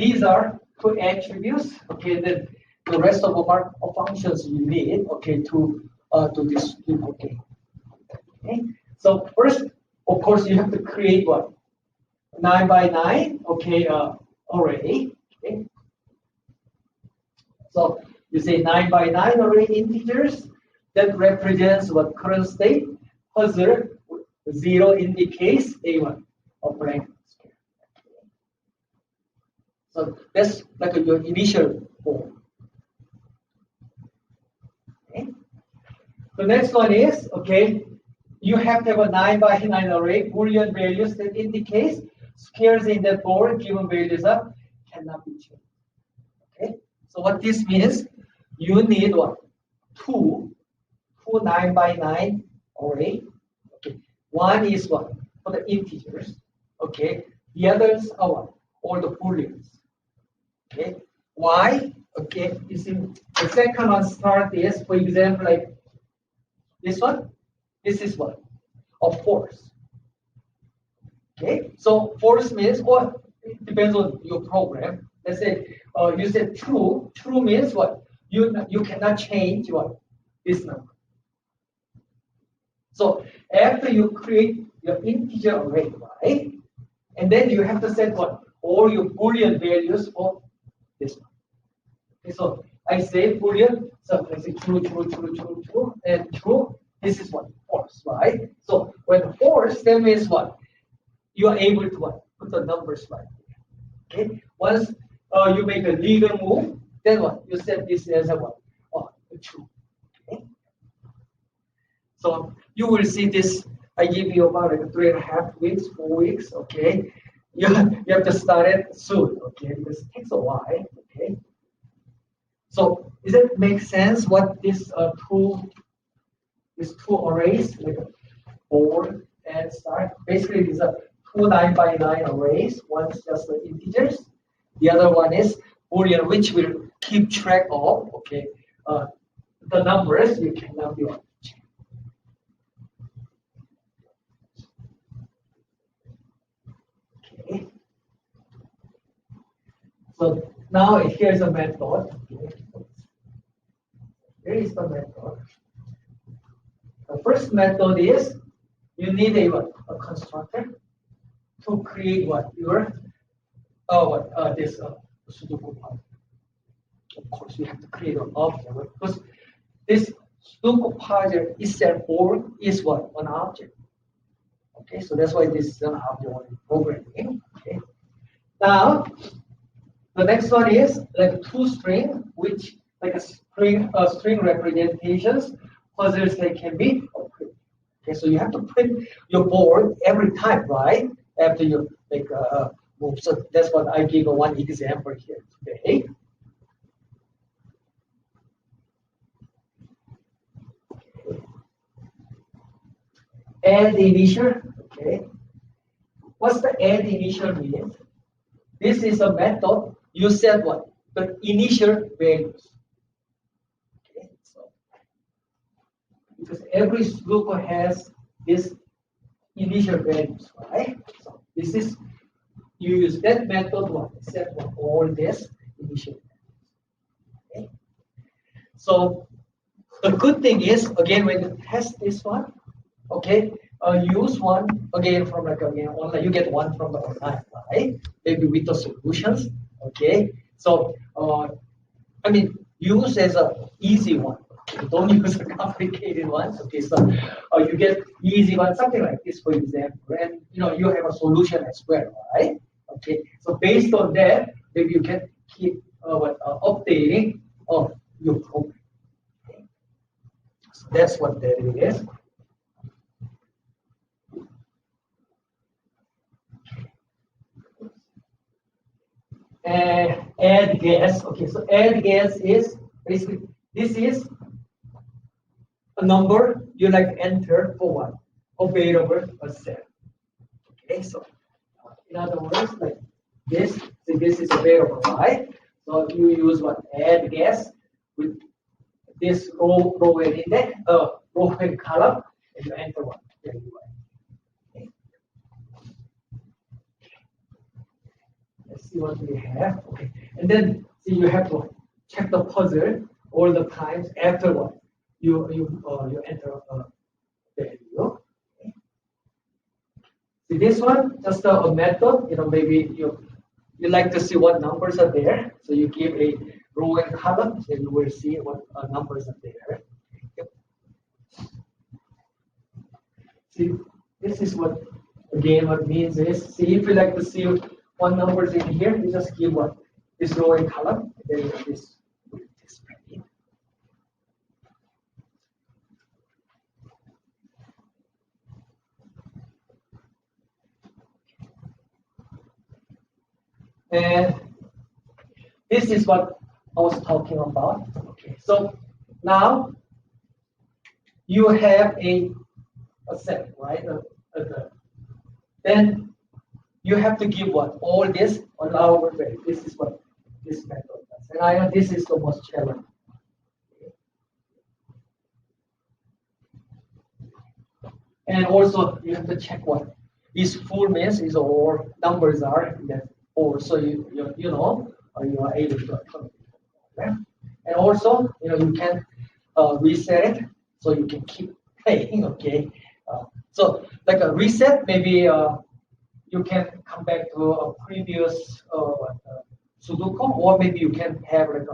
these are two attributes. Okay, then the rest of our functions you need. Okay, to this okay. Okay. So first, of course, you have to create what 9 by 9. Okay, array. Okay. So you say 9 by 9 array integers that represents what current state. Puzzle 0 indicates a1 of blank square. So that's like your initial form. Okay. The next one is okay. You have to have a 9 by 9 array Boolean values that indicates squares in that board given values are cannot be changed. Okay. So what this means, you need what? Two 9 by 9 array. Okay. One is what? For the integers. Okay. The others are what? All the booleans. Okay. Why? Okay. Is in the second one start is, for example, like this one. This is what? A force. Okay. So force means what? It depends on your program. Let's say you said true. True means what? You cannot change what? This number. So after you create your integer array, right? And then you have to set what? All your Boolean values for this one. Okay, so I say Boolean, so I say true, and true. This is what? False, right? So when false, that means what? You are able to what? Put the numbers right here. Okay. Once you make a legal move, then what? You set this as a what? Oh, true. Okay. So you will see this. I give you about like 3.5 weeks, 4 weeks. Okay. You have to start it soon. Okay, because it takes a while. Okay. So does it make sense what this these two arrays, like forward and start? Basically, these are two 9 by 9 arrays. One is just the integers. The other one is Boolean, which will keep track of the numbers you cannot be able to change. Okay. So now here's a method. Okay. Here is the method. The first method is you need a constructor to create what your this Sudoku puzzle. Of course, you have to create an object because this Sudoku puzzle itself is what? An object. Okay, so that's why this is an object programming. Okay. Now the next one is like toString, which like a string representations. Puzzles that can be printed. Okay, so you have to print your board every time, right? After you make a move. So that's what I give one example here today. Okay. Add initial. Okay. What's the add initial mean? This is a method. You set what? The initial values. Because every Sudoku has this initial values, right? So this is, you use that method to set all this initial values. Okay. So the good thing is, again, when you test this one, okay, use one again from online. You get one from the online, right? Maybe with the solutions. Okay. So I mean, use as a easy one. Don't use a complicated ones. Okay, so you get easy one, something like this, for example, and you have a solution as well, right? Okay, so based on that, maybe you can keep updating your program. Okay. So that's what that is. Add gas. Okay, so add gas is basically this is a number you like enter for what? Available set. Okay, so in other words, like this, so this is available, right? So you use what? Add gas with this row and index, row and column, and you enter what? Okay. see what we have. Okay, and then see you have to check the puzzle all the times after what you enter a value. Okay. See this one just a method. Maybe you like to see what numbers are there, so you give a row and column, and you will see what numbers are there. Yep. See, this is what again what means is, see if you like to see what numbers in here, you just give what this row and column, and then this will display it. And this is what I was talking about. Okay, so now you have a set, right? Then you have to give what all this allowable value. This is what this method does, and I know this is the most challenging. And also you have to check what is full means is all numbers are in that four, so you are able to accommodate. Okay? And also you can reset it so you can keep playing. Okay, so like a reset, maybe you can come back to a previous Sudoku, or maybe you can have like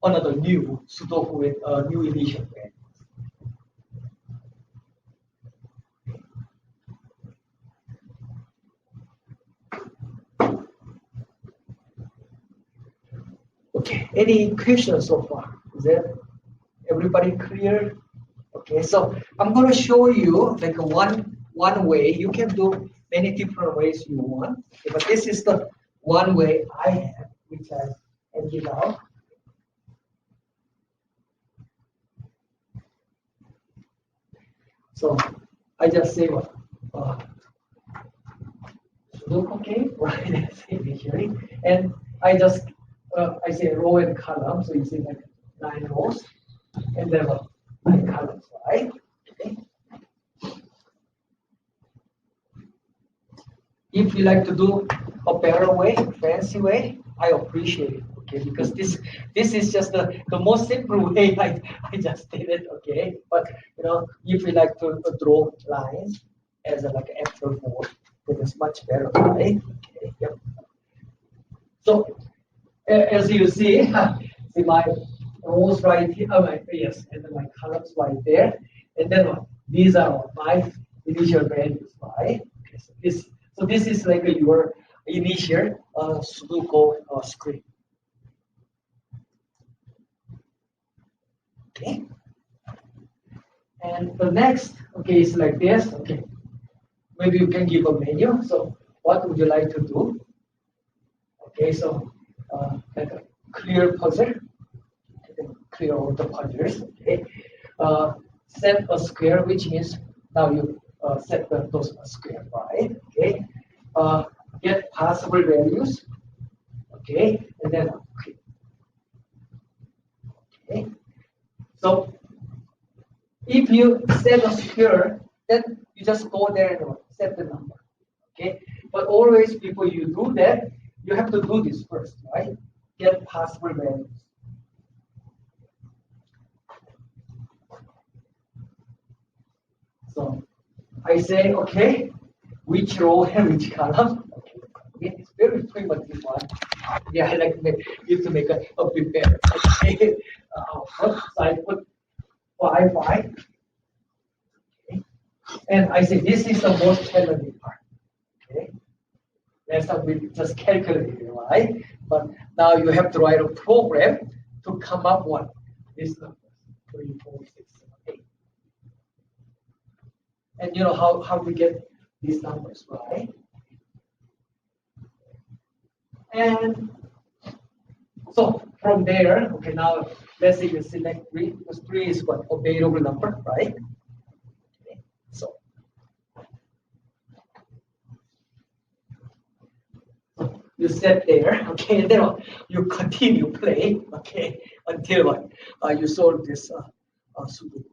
another new Sudoku with a new initial value. Okay, any questions so far? Is that everybody clear? Okay, so I'm going to show you like one way. You can do many different ways you want, okay, but this is the one way I have, which I handed out. So I just say what Sudoku game, right? Initially, and I just I say row and column, so you see like 9 rows, and then 9 columns, right? Okay. If you like to do a better way, fancy way, I appreciate it, okay? Because this is just the most simple way I just did it, okay? But if you like to draw lines as like after board, then it's much better, right? Okay. Yep. So as you see, see my rows right here. Yes, and then my columns right there, and then these are my initial values, right? Okay, so this is like your initial Sudoku screen. Okay, and the next, okay, is like this. Okay, maybe you can give a menu. So what would you like to do? Okay, so like a clear puzzle, clear all the puzzles. Okay, set a square, which means now you set those square, right? Okay, get possible values. Okay, and then okay. So if you set a square, then you just go there and set the number. Okay, but always before you do that, you have to do this first, right? Get possible values. So I say, okay, which row and which column? Okay, it's very primitive one. Yeah, I like you to make a bit better. Okay, so I put 5, 5. Okay, and I say this is the most challenging part. Okay. That's how we just calculated, right? But now you have to write a program to come up with these numbers, 3, 4, 6, 7, 8. And you know how we get these numbers, right? And so from there, okay, now let's say you select 3, because 3 is what? Available number, right? Okay, so you set there, okay, and then you continue play, okay, until you solve this Sudoku.